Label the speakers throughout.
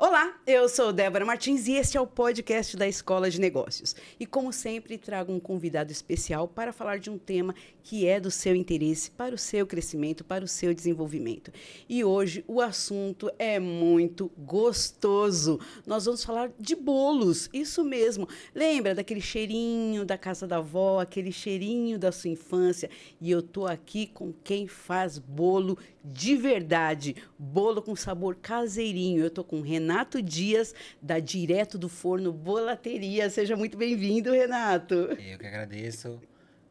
Speaker 1: Olá, eu sou Débora Martins e este é o podcast da Escola de Negócios. E como sempre, trago um convidado especial para falar de um tema que é do seu interesse, para o seu crescimento, para o seu desenvolvimento. E hoje o assunto é muito gostoso. Nós vamos falar de bolos, isso mesmo. Lembra daquele cheirinho da casa da avó, aquele cheirinho da sua infância? E eu tô aqui com quem faz bolo de verdade, bolo com sabor caseirinho. Eu tô com Renato Dias, da Direto do Forno Bolateria. Seja muito bem-vindo, Renato.
Speaker 2: Eu que agradeço.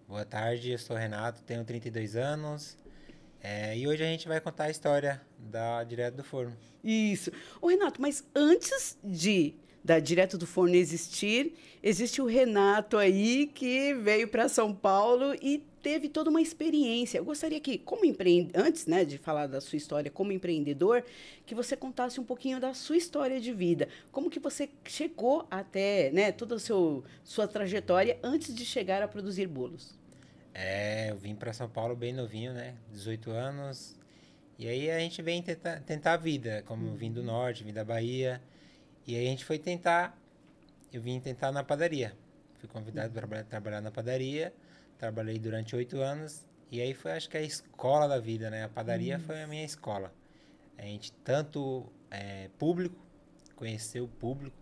Speaker 2: Boa tarde, eu sou o Renato, tenho 32 anos. E hoje a gente vai contar a história da Direto do Forno.
Speaker 1: Isso. Ô, Renato, mas antes da Direto do Forno existir, existe o Renato aí que veio para São Paulo e teve toda uma experiência. Eu gostaria que, antes, né, de falar da sua história como empreendedor, que você contasse um pouquinho da sua história de vida. Como que você chegou até, né, toda a sua trajetória antes de chegar a produzir bolos?
Speaker 2: Eu vim para São Paulo bem novinho, né? 18 anos. E aí a gente vem tentar a vida, como eu vim do norte, vim da Bahia. E aí a gente foi eu vim tentar na padaria. Fui convidado para trabalhar na padaria. Trabalhei durante 8 anos. E aí foi, acho que a escola da vida, né? A padaria foi a minha escola. A gente público, conheceu o público.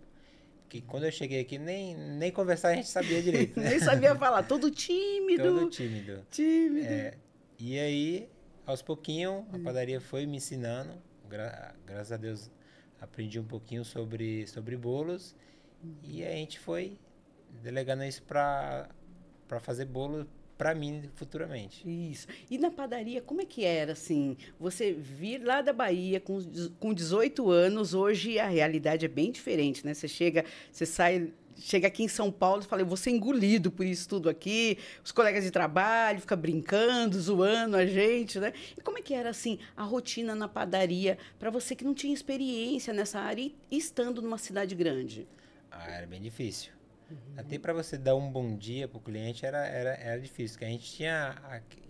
Speaker 2: Que quando eu cheguei aqui, nem conversar a gente sabia direito, né?
Speaker 1: Nem sabia falar, todo tímido.
Speaker 2: Todo tímido.
Speaker 1: Tímido.
Speaker 2: E aí, aos pouquinhos, a padaria foi me ensinando. Graças a Deus, aprendi um pouquinho sobre bolos. E a gente foi delegando isso para fazer bolo para mim futuramente.
Speaker 1: Isso. E na padaria, como é que era, assim? Você vir lá da Bahia com 18 anos, hoje a realidade é bem diferente, né? Chega aqui em São Paulo e fala, eu vou ser engolido por isso tudo aqui, os colegas de trabalho ficam brincando, zoando a gente, né? E como é que era, assim, a rotina na padaria para você que não tinha experiência nessa área e estando numa cidade grande?
Speaker 2: Era bem difícil. Até para você dar um bom dia pro cliente era difícil, porque a gente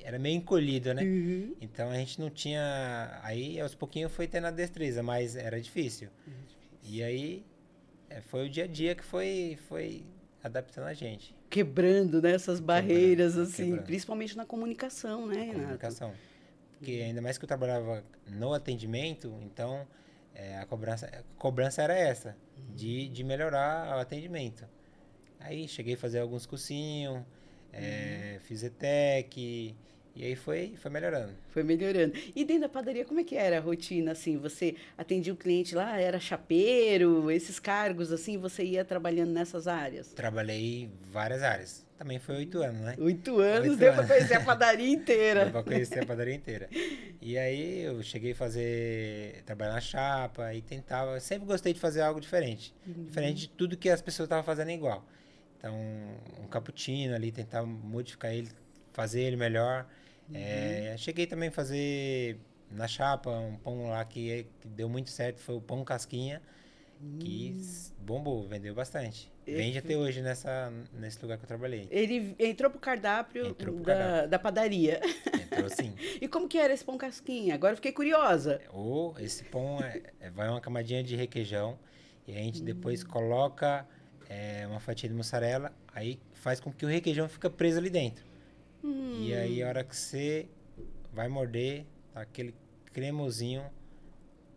Speaker 2: era meio encolhido, né? Então a gente não tinha, aí aos pouquinhos foi tendo a destreza, mas era difícil. E aí foi o dia a dia que foi adaptando a gente.
Speaker 1: Quebrando, né, essas barreiras, assim,
Speaker 2: Quebrando.
Speaker 1: principalmente na comunicação, né, Renato?
Speaker 2: Comunicação. Porque ainda mais que eu trabalhava no atendimento, então a cobrança era essa, de melhorar o atendimento. Aí cheguei a fazer alguns cursinhos, fiz ETEC, e aí foi melhorando.
Speaker 1: Foi melhorando. E dentro da padaria, como é que era a rotina, assim? Você atendia o cliente lá, era chapeiro, esses cargos, assim, você ia trabalhando nessas áreas?
Speaker 2: Trabalhei em várias áreas. Também foi 8 anos, né?
Speaker 1: 8 anos,
Speaker 2: 8
Speaker 1: deu para
Speaker 2: anos.
Speaker 1: conhecer a padaria inteira.
Speaker 2: Deu pra conhecer a padaria inteira. E aí eu cheguei a trabalhar na chapa e tentava, sempre gostei de fazer algo diferente. Diferente de tudo que as pessoas estavam fazendo igual. Então, um cappuccino ali, tentar modificar ele, fazer ele melhor. Cheguei também a fazer na chapa um pão lá que deu muito certo, foi o pão casquinha, que bombou, vendeu bastante. Vende até hoje nesse lugar que eu trabalhei.
Speaker 1: Ele entrou pro cardápio, da padaria.
Speaker 2: Entrou sim.
Speaker 1: E como que era esse pão casquinha? Agora eu fiquei curiosa.
Speaker 2: Esse pão vai uma camadinha de requeijão e a gente depois coloca uma fatia de mussarela, aí faz com que o requeijão fica preso ali dentro. E aí a hora que você vai morder, tá aquele cremosinho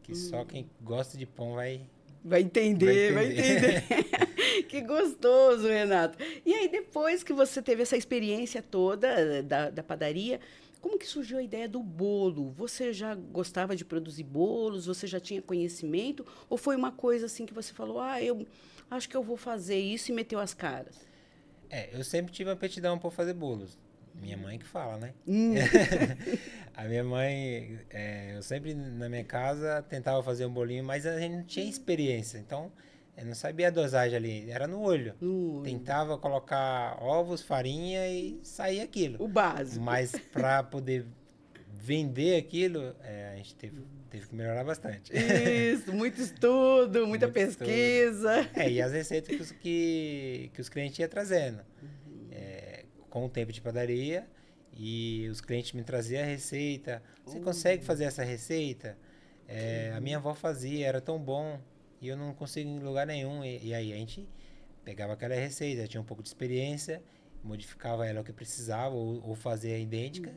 Speaker 2: que só quem gosta de pão
Speaker 1: Vai entender. Que gostoso, Renato. E aí, depois que você teve essa experiência toda da padaria, como que surgiu a ideia do bolo? Você já gostava de produzir bolos? Você já tinha conhecimento? Ou foi uma coisa assim que você falou, eu acho que eu vou fazer isso e meteu as caras?
Speaker 2: Eu sempre tive aptidão por fazer bolos. Minha mãe que fala, né? A minha mãe, eu sempre na minha casa tentava fazer um bolinho, mas a gente não tinha experiência. Então, eu não sabia a dosagem ali, era no olho. Tentava colocar ovos, farinha e saía aquilo.
Speaker 1: O básico.
Speaker 2: Mas para poder vender aquilo, a gente teve que melhorar bastante.
Speaker 1: Isso, muito estudo, muita pesquisa.
Speaker 2: Estudo. E as receitas que os clientes iam trazendo. Com o tempo de padaria, e os clientes me traziam a receita. Você consegue fazer essa receita? A minha avó fazia, era tão bom. e eu não consigo em lugar nenhum. E aí a gente pegava aquela receita, tinha um pouco de experiência, modificava ela o que precisava, ou fazia idêntica,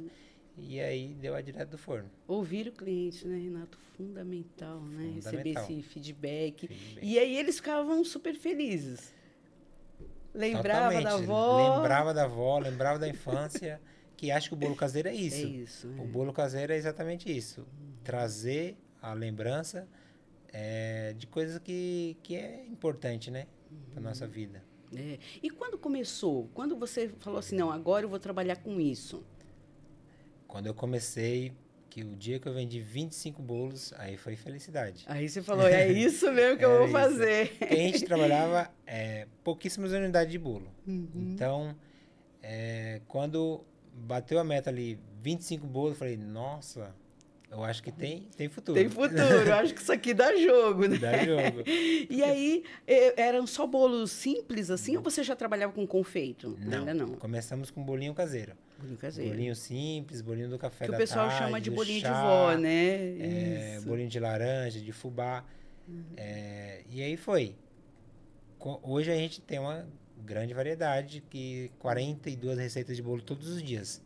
Speaker 2: e aí deu a direto do forno.
Speaker 1: Ouvir o cliente, né, Renato? Fundamental, né? Receber esse feedback.
Speaker 2: Feedback.
Speaker 1: E aí eles ficavam super felizes. Lembrava
Speaker 2: Totalmente.
Speaker 1: da avó.
Speaker 2: Lembrava da avó, lembrava da infância, que acho que o bolo caseiro é isso.
Speaker 1: É isso.
Speaker 2: O bolo caseiro é exatamente isso. Trazer a lembrança de coisas que é importante, né? Para nossa vida.
Speaker 1: É. E quando começou? Quando você falou assim, não, agora eu vou trabalhar com isso?
Speaker 2: Quando eu comecei, que o dia que eu vendi 25 bolos, aí foi felicidade.
Speaker 1: Aí você falou, é isso mesmo que eu vou fazer.
Speaker 2: Porque a gente trabalhava pouquíssimas unidades de bolo. Então, quando bateu a meta ali, 25 bolos, eu falei, nossa, eu acho que tem futuro.
Speaker 1: Tem futuro, eu acho que isso aqui dá jogo, né?
Speaker 2: Dá jogo.
Speaker 1: E aí, eram só bolos simples assim, ou você já trabalhava com confeito?
Speaker 2: Não,
Speaker 1: ainda não.
Speaker 2: Começamos com bolinho caseiro.
Speaker 1: Bolinho caseiro.
Speaker 2: Bolinho simples, bolinho do café da
Speaker 1: que
Speaker 2: tarde,
Speaker 1: o pessoal chama de bolinho
Speaker 2: chá,
Speaker 1: de vó, né? Isso.
Speaker 2: Bolinho de laranja, de fubá. E aí foi. Hoje a gente tem uma grande variedade, 42 receitas de bolo todos os dias.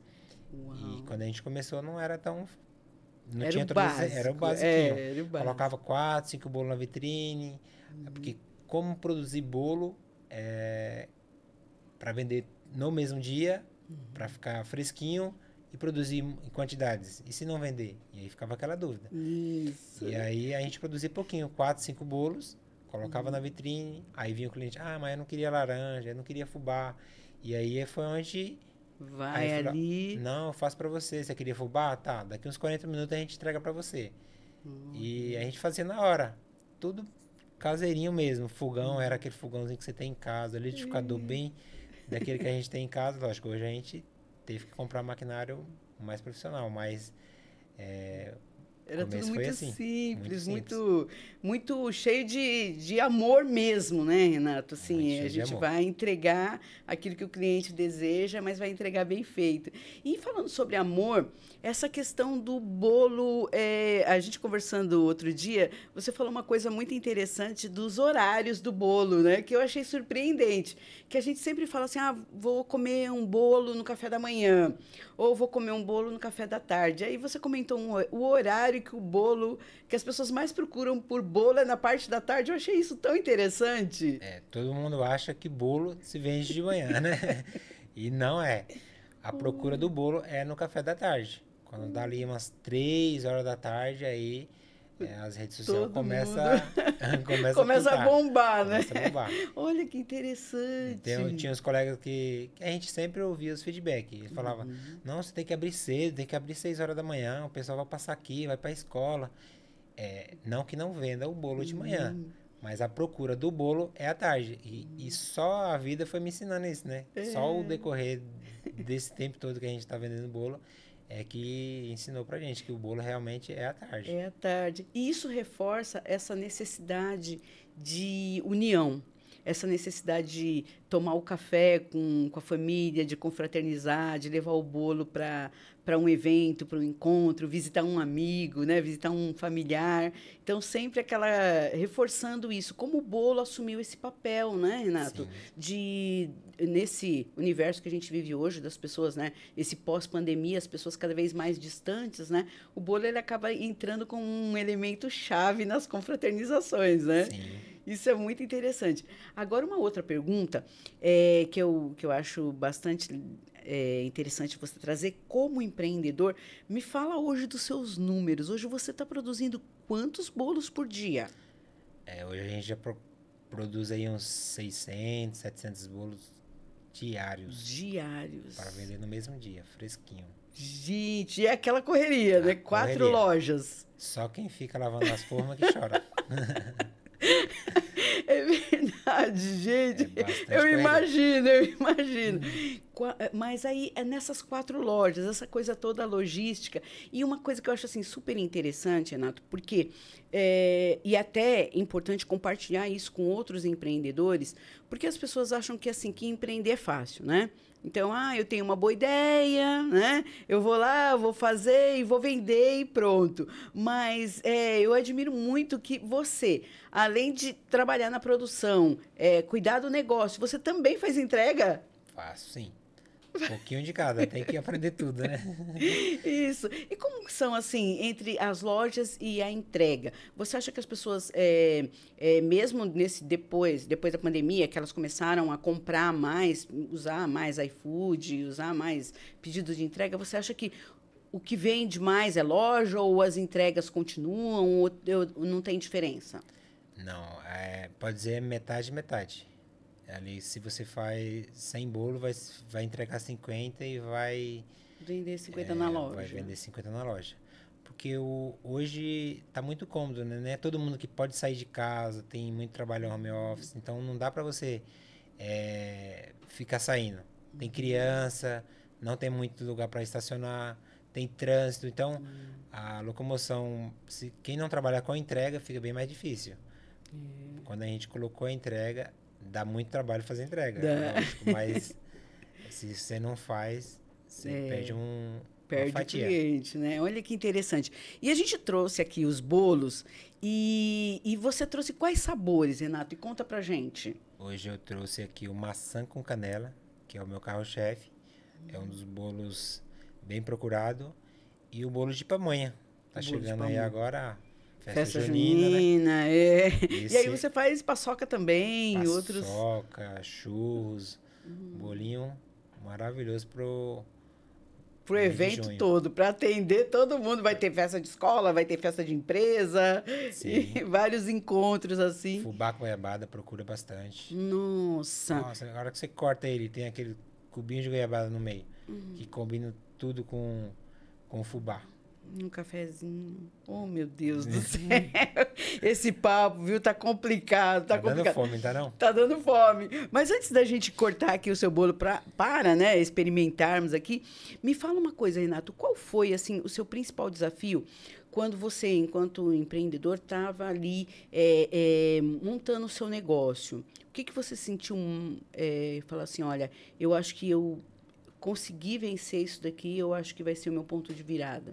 Speaker 1: Uau.
Speaker 2: E quando a gente começou não era tão... Não
Speaker 1: era,
Speaker 2: tinha
Speaker 1: o básico,
Speaker 2: era o basiquinho.
Speaker 1: era o básico.
Speaker 2: Colocava 4, 5 bolos na vitrine. Porque como produzir bolo para vender no mesmo dia, para ficar fresquinho e produzir em quantidades. E se não vender? E aí ficava aquela dúvida.
Speaker 1: Isso.
Speaker 2: E aí a gente produzia pouquinho, 4, 5 bolos, colocava na vitrine, aí vinha o cliente, mas eu não queria laranja, eu não queria fubá. E aí foi onde...
Speaker 1: Vai ali...
Speaker 2: Não, eu faço para você. Você queria fubá? Tá, daqui uns 40 minutos a gente entrega para você. E a gente fazia na hora. Tudo caseirinho mesmo. Fogão era aquele fogãozinho que você tem em casa, liquidificador bem daquele que a gente tem em casa. Lógico, hoje a gente teve que comprar maquinário mais profissional, mas
Speaker 1: era tudo muito
Speaker 2: assim,
Speaker 1: simples, muito cheio de amor mesmo, né, Renato? Assim, a gente vai entregar aquilo que o cliente deseja, mas vai entregar bem feito. E falando sobre amor, essa questão do bolo, a gente conversando outro dia, você falou uma coisa muito interessante dos horários do bolo, né? Que eu achei surpreendente. Que a gente sempre fala assim, vou comer um bolo no café da manhã, ou vou comer um bolo no café da tarde. Aí você comentou o horário que o bolo, que as pessoas mais procuram por bolo é na parte da tarde. Eu achei isso tão interessante.
Speaker 2: Todo mundo acha que bolo se vende de manhã, né? E não é. A procura do bolo é no café da tarde. Quando dá ali umas 3 horas da tarde, aí as redes sociais começam
Speaker 1: a bombar, né?
Speaker 2: Começa a bombar.
Speaker 1: Olha que interessante.
Speaker 2: Então, tinha uns colegas que a gente sempre ouvia os feedbacks. Eles falavam, não, você tem que abrir cedo, tem que abrir 6 horas da manhã, o pessoal vai passar aqui, vai para a escola. Não que não venda o bolo de manhã, mas a procura do bolo é à tarde. E só a vida foi me ensinando isso, né? Só o decorrer desse tempo todo que a gente está vendendo bolo que ensinou pra gente que o bolo realmente é à tarde.
Speaker 1: É à tarde. E isso reforça essa necessidade de união, essa necessidade de tomar o café com a família, de confraternizar, de levar o bolo para um evento, para um encontro, visitar um amigo, né? Visitar um familiar. Então, sempre reforçando isso. Como o bolo assumiu esse papel, né, Renato? Nesse universo que a gente vive hoje, das pessoas, né? Esse pós-pandemia, as pessoas cada vez mais distantes, né? O bolo ele acaba entrando como um elemento chave nas confraternizações, né?
Speaker 2: Sim.
Speaker 1: Isso é muito interessante. Agora, uma outra pergunta que eu acho bastante interessante você trazer como empreendedor. Me fala hoje dos seus números. Hoje você está produzindo quantos bolos por dia?
Speaker 2: Hoje a gente já produz aí uns 600, 700 bolos diários.
Speaker 1: Para
Speaker 2: vender no mesmo dia, fresquinho.
Speaker 1: Gente, é aquela correria, né? 4 lojas.
Speaker 2: Só quem fica lavando as formas que chora.
Speaker 1: É verdade, gente. Eu eu imagino. Mas aí, é nessas 4 lojas, essa coisa toda logística. E uma coisa que eu acho assim, super interessante, Renato, porque, e até é importante compartilhar isso com outros empreendedores, porque as pessoas acham que, assim, que empreender é fácil, né? Então, eu tenho uma boa ideia, né? Eu vou lá, vou fazer e vou vender e pronto. Mas eu admiro muito que você, além de trabalhar na produção, cuidar do negócio, você também faz entrega?
Speaker 2: Faço, sim. Um pouquinho de cada, tem que aprender tudo, né?
Speaker 1: Isso. E como que são, assim, entre as lojas e a entrega? Você acha que as pessoas, mesmo depois da pandemia, que elas começaram a comprar mais, usar mais iFood, usar mais pedidos de entrega, você acha que o que vende mais é loja ou as entregas continuam ou não tem diferença?
Speaker 2: Não, pode dizer metade, metade. Ali, se você faz 100 bolo, vai entregar 50 e
Speaker 1: Vender 50 na loja.
Speaker 2: vai vender 50 na loja. Porque hoje tá muito cômodo, né? Não é todo mundo que pode sair de casa, tem muito trabalho home office, então não dá para você ficar saindo. Tem criança, não tem muito lugar para estacionar, tem trânsito, então a locomoção, quem não trabalha com a entrega, fica bem mais difícil. Quando a gente colocou a entrega, dá muito trabalho fazer entrega, lógico, mas se você não faz, você perde uma fatia.
Speaker 1: O cliente, né? Olha que interessante. E a gente trouxe aqui os bolos e você trouxe quais sabores, Renato? E conta pra gente.
Speaker 2: Hoje eu trouxe aqui o maçã com canela, que é o meu carro-chefe. É um dos bolos bem procurado. E o bolo de pamonha. Tá chegando aí agora Festa junina, né?
Speaker 1: E aí você faz paçoca também,
Speaker 2: paçoca, churros, bolinho maravilhoso pro
Speaker 1: evento todo, para atender todo mundo. Vai ter festa de escola, vai ter festa de empresa, e vários encontros assim.
Speaker 2: Fubá com goiabada procura bastante.
Speaker 1: Nossa,
Speaker 2: a hora que você corta ele, tem aquele cubinho de goiabada no meio, que combina tudo com fubá.
Speaker 1: Um cafezinho. Oh, meu Deus do céu. Esse papo, viu? Tá complicado. Tá
Speaker 2: dando fome, tá não?
Speaker 1: Tá dando fome. Mas antes da gente cortar aqui o seu bolo para, né, experimentarmos aqui, me fala uma coisa, Renato. Qual foi, assim, o seu principal desafio quando você, enquanto empreendedor, estava ali montando o seu negócio? O que você sentiu, falar assim, olha, eu acho que eu consegui vencer isso daqui, eu acho que vai ser o meu ponto de virada?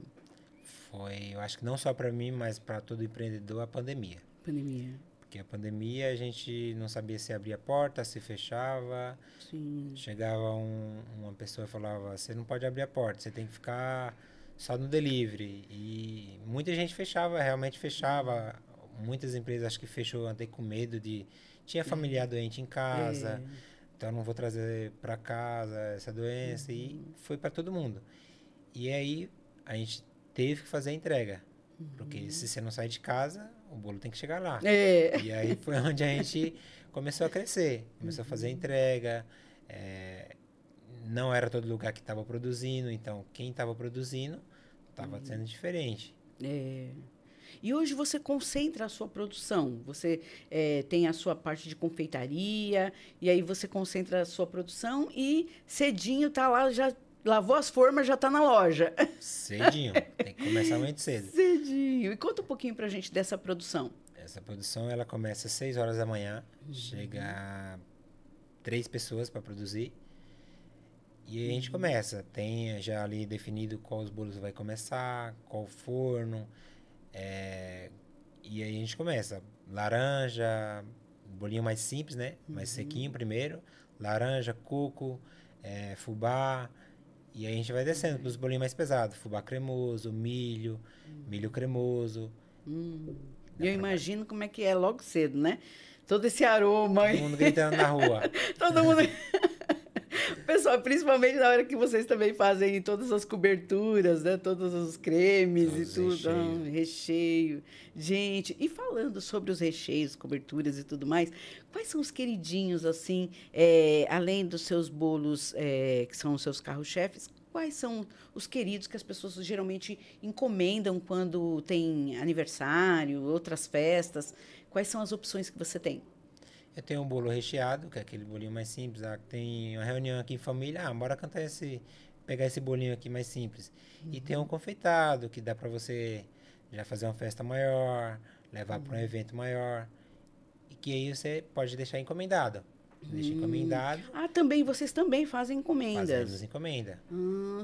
Speaker 2: Eu acho que não só para mim, mas para todo empreendedor, a pandemia. Porque a pandemia a gente não sabia se abria a porta, se fechava.
Speaker 1: Sim.
Speaker 2: Chegava uma pessoa e falava, você não pode abrir a porta, você tem que ficar só no delivery. E muita gente realmente fechava. Muitas empresas acho que fechou até com medo de... Tinha familiar doente em casa, então não vou trazer para casa essa doença. E foi para todo mundo. E aí a gente teve que fazer a entrega. Porque se você não sai de casa, o bolo tem que chegar lá. E aí foi onde a gente começou a crescer. Começou a fazer a entrega. Não era todo lugar que estava produzindo. Então, quem estava produzindo estava sendo diferente.
Speaker 1: E hoje você concentra a sua produção. Você tem a sua parte de confeitaria. E aí você concentra a sua produção e cedinho tá lá, já... Lavou as formas, já está na loja.
Speaker 2: Cedinho. Tem que começar muito cedo.
Speaker 1: Cedinho. E conta um pouquinho pra gente dessa produção.
Speaker 2: Essa produção, ela começa às 6 horas da manhã. Chega 3 pessoas para produzir. E aí a gente começa. Tem já ali definido quais bolos vai começar, qual forno. E aí a gente começa. Laranja, bolinho mais simples, né? Mais sequinho primeiro. Laranja, coco, fubá. E aí a gente vai descendo para os bolinhos mais pesados. Fubá cremoso, milho cremoso.
Speaker 1: E eu imagino como é que é logo cedo, né? Todo esse aroma.
Speaker 2: Todo mundo gritando na rua.
Speaker 1: Todo mundo... Pessoal, principalmente na hora que vocês também fazem todas as coberturas, né? Todos os cremes todos e tudo. Recheio. Gente, e falando sobre os recheios, coberturas e tudo mais, quais são os queridinhos, assim, além dos seus bolos, que são os seus carro-chefes, quais são os queridos que as pessoas geralmente encomendam quando tem aniversário, outras festas? Quais são as opções que você tem?
Speaker 2: Eu tenho um bolo recheado, que é aquele bolinho mais simples. Tem uma reunião aqui em família, bora pegar esse bolinho aqui mais simples. E tem um confeitado, que dá para você já fazer uma festa maior, levar para um evento maior. E que aí você pode deixar encomendado. Deixa encomendado.
Speaker 1: Também, vocês também fazem encomendas.
Speaker 2: Fazemos encomenda.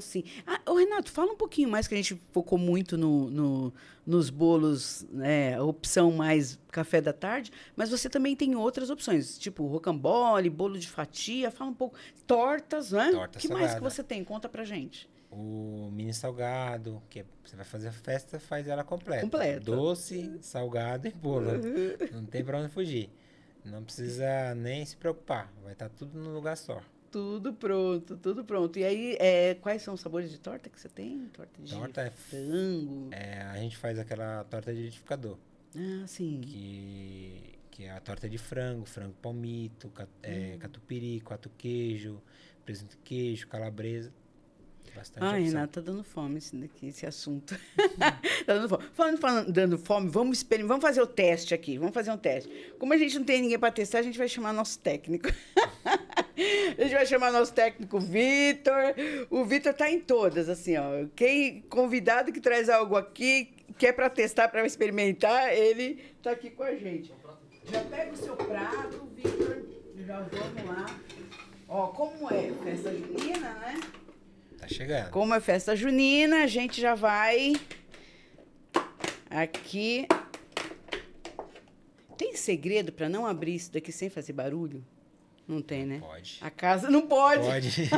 Speaker 1: Sim. Ô, Renato, fala um pouquinho mais, que a gente focou muito nos bolos, né? A opção mais café da tarde, mas você também tem outras opções, tipo rocambole, bolo de fatia, fala um pouco. Tortas, né?
Speaker 2: Torta
Speaker 1: que
Speaker 2: salgada.
Speaker 1: mais que você tem? Conta pra gente.
Speaker 2: O mini salgado, você vai fazer a festa, faz ela completa.
Speaker 1: Completa.
Speaker 2: Doce, salgado e bolo. Não tem pra onde fugir. Não precisa nem se preocupar. Vai estar tudo no lugar só.
Speaker 1: Tudo pronto, tudo pronto. E aí, quais são os sabores de torta que você tem? Torta de frango?
Speaker 2: A gente faz aquela torta de liquidificador.
Speaker 1: Sim.
Speaker 2: Que é a torta de frango palmito, catupiry, quatro queijo, presunto e queijo, calabresa. Bastante opção.
Speaker 1: Renato, tá dando fome esse assunto. Tá dando fome. Dando fome, vamos fazer o teste aqui. Vamos fazer um teste. Como a gente não tem ninguém para testar, a gente vai chamar nosso técnico. A gente vai chamar nosso técnico Vitor. O Vitor tá em todas, assim, ó. Quem convidado que traz algo aqui, quer para testar, para experimentar, ele tá aqui com a gente. Já pega o seu prato, Vitor. Já vamos lá. Ó, como é festa junina, né?
Speaker 2: Tá chegando.
Speaker 1: Como é festa junina, a gente já vai aqui. Tem segredo para não abrir isso daqui sem fazer barulho? Não tem, né?
Speaker 2: Pode.
Speaker 1: A casa não pode.
Speaker 2: Pode.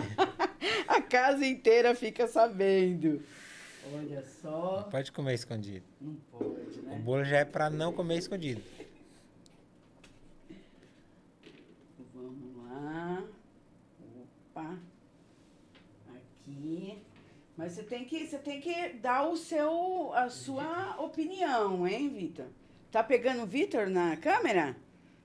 Speaker 1: A casa inteira fica sabendo. Olha só.
Speaker 2: Não pode comer escondido.
Speaker 1: Não pode, né?
Speaker 2: O bolo já é para não comer escondido.
Speaker 1: Vamos lá. Opa. Aqui. Mas você tem que dar a sua opinião, hein, Vitor? Tá pegando o Vitor na câmera?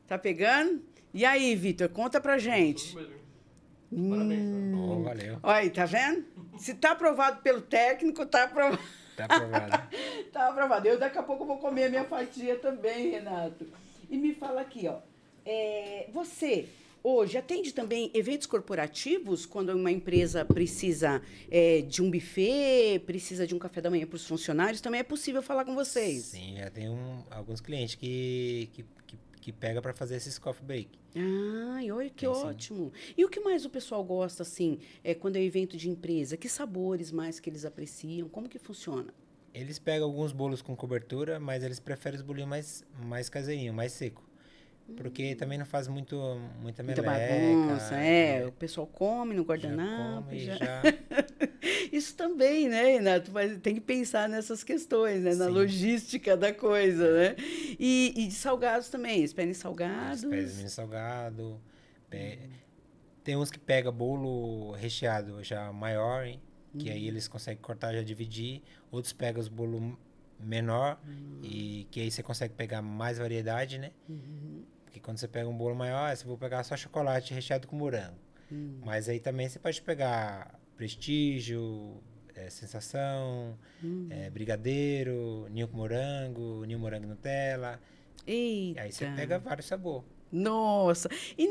Speaker 1: Tá pegando? E aí, Vitor, conta pra gente.
Speaker 3: Parabéns.
Speaker 2: Oh, valeu.
Speaker 1: Olha aí, tá vendo? Se tá aprovado pelo técnico, tá aprovado.
Speaker 2: Tá aprovado.
Speaker 1: Tá aprovado. Eu daqui a pouco vou comer a minha fatia também, Renato. E me fala aqui, ó. Você hoje atende também eventos corporativos, quando uma empresa precisa de um buffet, precisa de um café da manhã para os funcionários, também é possível falar com vocês?
Speaker 2: Sim, já tem alguns clientes que pega para fazer esses coffee break.
Speaker 1: Olha que
Speaker 2: Tem,
Speaker 1: ótimo. E o que mais o pessoal gosta, assim, quando é evento de empresa? Que sabores mais que eles apreciam? Como que funciona?
Speaker 2: Eles pegam alguns bolos com cobertura, mas eles preferem os bolinhos mais caseirinhos, mais seco. Porque também não faz muita
Speaker 1: Muita
Speaker 2: meleca.
Speaker 1: bagunça, o pessoal come no guardanapo.
Speaker 2: Já.
Speaker 1: Isso também, né, Renato? Mas tem que pensar nessas questões, né? Na
Speaker 2: Sim.
Speaker 1: logística da coisa, né? E de salgados também, eles pedem salgados.
Speaker 2: Eles pedem salgado. Tem uns que pegam bolo recheado já maior, hein? Que aí eles conseguem cortar e já dividir. Outros pegam os bolos menor e que aí você consegue pegar mais variedade, né? Porque quando você pega um bolo maior, você vai pegar só chocolate recheado com morango. Mas aí também você pode pegar prestígio, sensação, brigadeiro, ninho com morango, ninho morango e Nutella.
Speaker 1: Eita.
Speaker 2: E aí você pega vários sabores.
Speaker 1: Nossa! E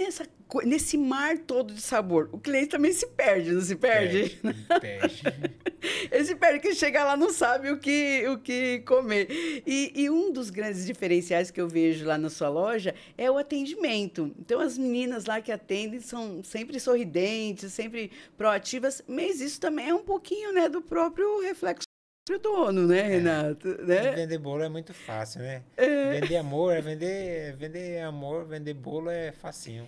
Speaker 1: nesse mar todo de sabor, o cliente também se perde, não se perde?
Speaker 2: Perde.
Speaker 1: Ele se perde, que chega lá não sabe o que comer. E um dos grandes diferenciais que eu vejo lá na sua loja é o atendimento. Então, as meninas lá que atendem são sempre sorridentes, sempre proativas, mas isso também é um pouquinho, né, do próprio reflexo do dono, né, Renato? Né?
Speaker 2: Vender bolo é muito fácil, né? Vender amor, vender amor, vender bolo é facinho.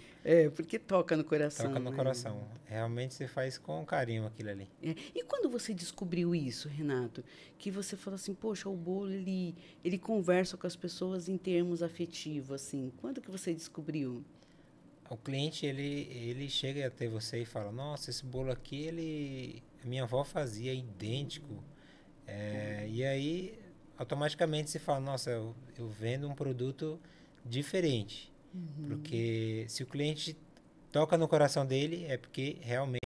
Speaker 1: Porque toca no coração.
Speaker 2: Toca no
Speaker 1: né?
Speaker 2: coração. Realmente você faz com carinho aquilo ali.
Speaker 1: E quando você descobriu isso, Renato, que você falou assim, poxa, o bolo, ele conversa com as pessoas em termos afetivos, assim. Quando que você descobriu?
Speaker 2: O cliente, ele chega até você e fala, nossa, esse bolo aqui, a minha avó fazia idêntico. E aí, automaticamente você fala, nossa, eu vendo um produto diferente. Porque se o cliente toca no coração dele, é porque realmente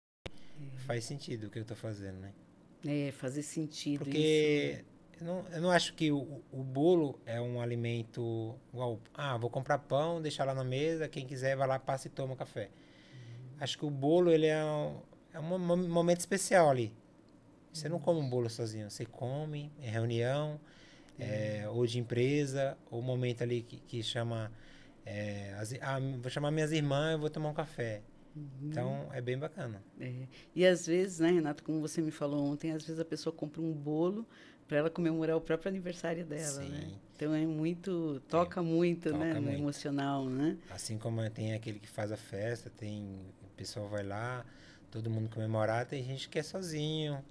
Speaker 2: faz sentido o que eu estou fazendo, né?
Speaker 1: Fazer sentido
Speaker 2: Porque
Speaker 1: isso.
Speaker 2: Eu não acho que o bolo é um alimento igual, vou comprar pão, deixar lá na mesa, quem quiser vai lá, passa e toma café. Acho que o bolo, ele é um momento especial ali. Você não come um bolo sozinho, você come em reunião, ou de empresa, ou momento ali que chama, vou chamar minhas irmãs, eu vou tomar um café. Então, é bem bacana.
Speaker 1: E às vezes, né, Renato, como você me falou ontem, às vezes a pessoa compra um bolo para ela comemorar o próprio aniversário dela,
Speaker 2: Sim.
Speaker 1: né? Então toca muito,
Speaker 2: toca
Speaker 1: né, no
Speaker 2: muito.
Speaker 1: emocional, né?
Speaker 2: Assim como tem aquele que faz a festa, o pessoal vai lá, todo mundo comemorar, tem gente que é sozinho.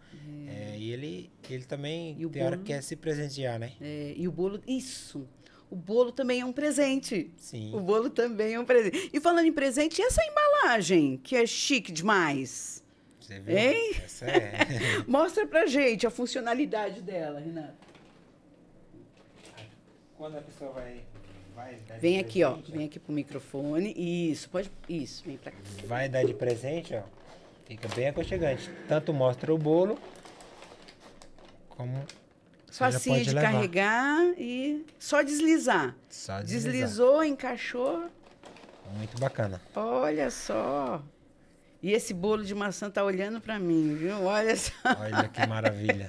Speaker 2: E ele também
Speaker 1: E o
Speaker 2: tem hora
Speaker 1: bolo?
Speaker 2: que quer se presentear, né?
Speaker 1: E o bolo, isso. O bolo também é um presente.
Speaker 2: Sim.
Speaker 1: O bolo também é um presente. E falando em presente, e essa embalagem, que é chique demais?
Speaker 2: Você viu?
Speaker 1: Hein?
Speaker 2: Essa é.
Speaker 1: Mostra pra gente a funcionalidade dela, Renato.
Speaker 2: Quando a pessoa vai dar
Speaker 1: Vem
Speaker 2: de
Speaker 1: aqui, ó.
Speaker 2: presente,
Speaker 1: Vem aqui pro microfone. Isso, pode. Isso, vem pra cá.
Speaker 2: vai dar de presente, ó. Fica bem aconchegante. Tanto mostra o bolo, como você já
Speaker 1: Facinho
Speaker 2: pode
Speaker 1: de
Speaker 2: levar.
Speaker 1: carregar e só deslizar.
Speaker 2: Só deslizar.
Speaker 1: Deslizou, encaixou.
Speaker 2: Muito bacana.
Speaker 1: Olha só. E esse bolo de maçã tá olhando pra mim, viu? Olha só.
Speaker 2: Olha que maravilha.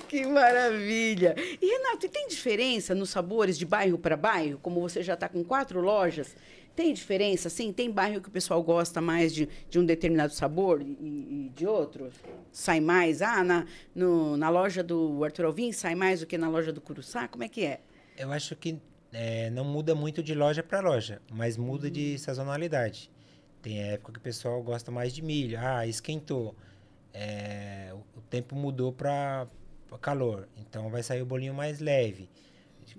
Speaker 1: Que maravilha. E, Renato, e tem diferença nos sabores de bairro para bairro? Como você já está com 4 lojas, tem diferença, sim? Tem bairro que o pessoal gosta mais de um determinado sabor e de outro? Sai mais? Na loja do Arthur Alvim sai mais do que na loja do Curuçá? Como é que é?
Speaker 2: Eu acho que não muda muito de loja para loja, mas muda de sazonalidade. Tem época que o pessoal gosta mais de milho. Esquentou. O tempo mudou para calor. Então vai sair o bolinho mais leve.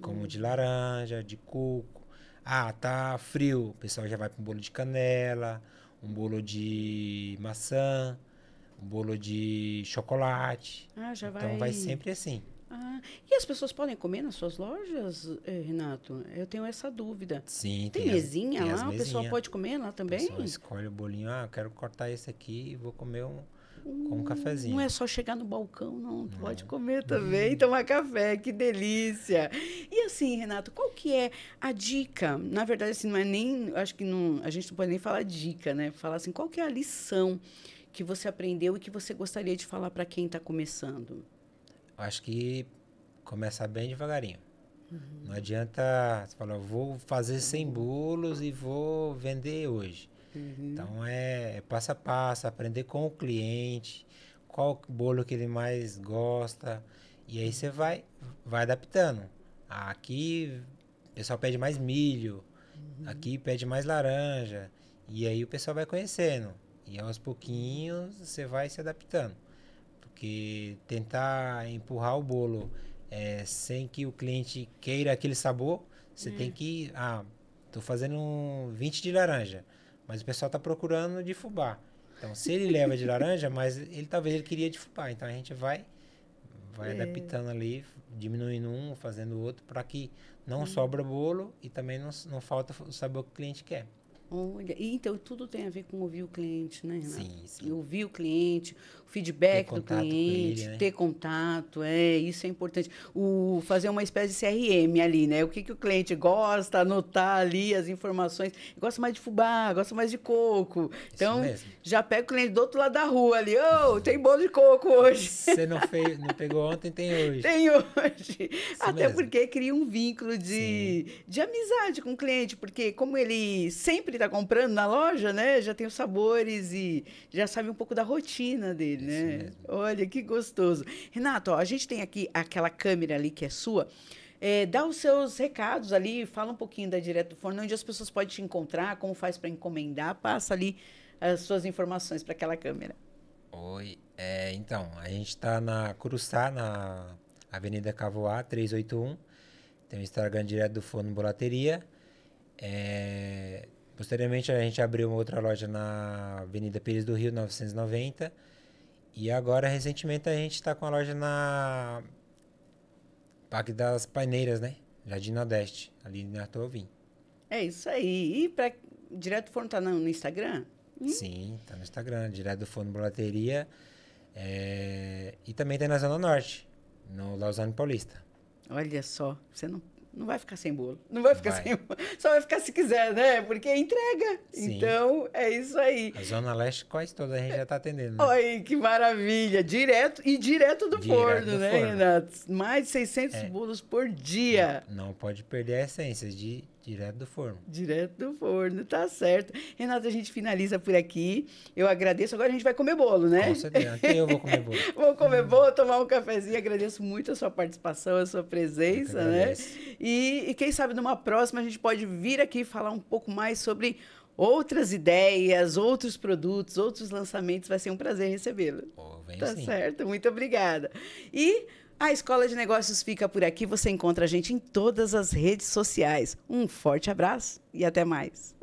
Speaker 2: Como de laranja, de coco. Tá frio. O pessoal já vai para um bolo de canela, um bolo de maçã, um bolo de chocolate.
Speaker 1: Já
Speaker 2: Então vai sempre assim.
Speaker 1: E as pessoas podem comer nas suas lojas, Renato? Eu tenho essa dúvida.
Speaker 2: Sim,
Speaker 1: tem mesinha
Speaker 2: tem
Speaker 1: lá?
Speaker 2: as
Speaker 1: O pessoal
Speaker 2: mesinhas.
Speaker 1: pode comer lá também?
Speaker 2: O pessoal escolhe o bolinho. Eu quero cortar esse aqui e vou comer com um cafezinho.
Speaker 1: Não é só chegar no balcão, não. Pode comer também e tomar café. Que delícia. E assim, Renato, qual que é a dica? Na verdade, assim, não é nem... Acho que não, a gente não pode nem falar dica, né? Falar assim, qual que é a lição que você aprendeu e que você gostaria de falar para quem está começando?
Speaker 2: Acho que começar bem devagarinho. Não adianta você falar, vou fazer 100 bolos e vou vender hoje. Então é passo a passo, aprender com o cliente, qual bolo que ele mais gosta. E aí você vai adaptando. Aqui o pessoal pede mais milho, aqui pede mais laranja. E aí o pessoal vai conhecendo. E aos pouquinhos você vai se adaptando. Porque tentar empurrar o bolo sem que o cliente queira aquele sabor, você tem que... tô fazendo 20 de laranja, mas o pessoal tá procurando de fubá. Então, se ele leva de laranja, mas talvez ele queria de fubá. Então, a gente vai adaptando ali, diminuindo um, fazendo outro, para que não sobra bolo e também não falta o sabor que o cliente quer.
Speaker 1: Olha, então tudo tem a ver com ouvir o cliente, né, Renato?
Speaker 2: Sim.
Speaker 1: Ouvir o cliente, o feedback do cliente,
Speaker 2: ele, né?
Speaker 1: ter contato, isso é importante. Fazer uma espécie de CRM ali, né? O que o cliente gosta, anotar ali as informações. Gosta mais de fubá, gosta mais de coco. Então, já pega o cliente do outro lado da rua ali. Tem bolo de coco hoje.
Speaker 2: Você não pegou ontem, tem hoje.
Speaker 1: Tem hoje.
Speaker 2: Isso
Speaker 1: Até
Speaker 2: mesmo.
Speaker 1: porque cria um vínculo de amizade com o cliente, porque como ele sempre está comprando na loja, né? Já tem os sabores e já sabe um pouco da rotina dele,
Speaker 2: Isso
Speaker 1: né?
Speaker 2: mesmo.
Speaker 1: Olha, que gostoso. Renato, a gente tem aqui aquela câmera ali que é sua. Dá os seus recados ali, fala um pouquinho da Direto do Forno, onde as pessoas podem te encontrar, como faz para encomendar, passa ali as suas informações para aquela câmera.
Speaker 2: Oi, então, a gente está na Curuçá, na Avenida Cavoá, 381. Tem o Instagram Direto do Forno Bolateria. Posteriormente, a gente abriu uma outra loja na Avenida Pires do Rio, 990. E agora, recentemente, a gente está com a loja na Parque das Paineiras, né? Jardim Nordeste, ali em Arthur Alvim.
Speaker 1: É isso aí. E para Direto do Forno tá no Instagram?
Speaker 2: Sim, tá no Instagram, Direto do Forno Bolateria. E também tem na Zona Norte. no Lausanne Paulista.
Speaker 1: Olha só, você não vai ficar sem bolo. Não vai ficar
Speaker 2: Vai.
Speaker 1: sem bolo. Só vai ficar se quiser, né? Porque é entrega.
Speaker 2: Sim.
Speaker 1: Então, é isso aí.
Speaker 2: A Zona Leste quase toda a gente já está atendendo. Né?
Speaker 1: Olha, que maravilha. Direto do
Speaker 2: Direto
Speaker 1: forno,
Speaker 2: do
Speaker 1: né,
Speaker 2: forno.
Speaker 1: Renato? Mais de 600 bolos por dia.
Speaker 2: Não pode perder a essência direto do forno.
Speaker 1: Direto do forno, tá certo. Renato, a gente finaliza por aqui. Eu agradeço. Agora a gente vai comer bolo, né?
Speaker 2: Com certeza. Até eu vou comer bolo.
Speaker 1: Vou comer bolo, tomar um cafezinho. Agradeço muito a sua participação, a sua presença,
Speaker 2: Eu que
Speaker 1: né?
Speaker 2: agradeço.
Speaker 1: E quem sabe numa próxima a gente pode vir aqui falar um pouco mais sobre outras ideias, outros produtos, outros lançamentos. Vai ser um prazer recebê-lo.
Speaker 2: Venho
Speaker 1: Tá
Speaker 2: sim.
Speaker 1: certo, muito obrigada. E a Escola de Negócios fica por aqui. Você encontra a gente em todas as redes sociais. Um forte abraço e até mais.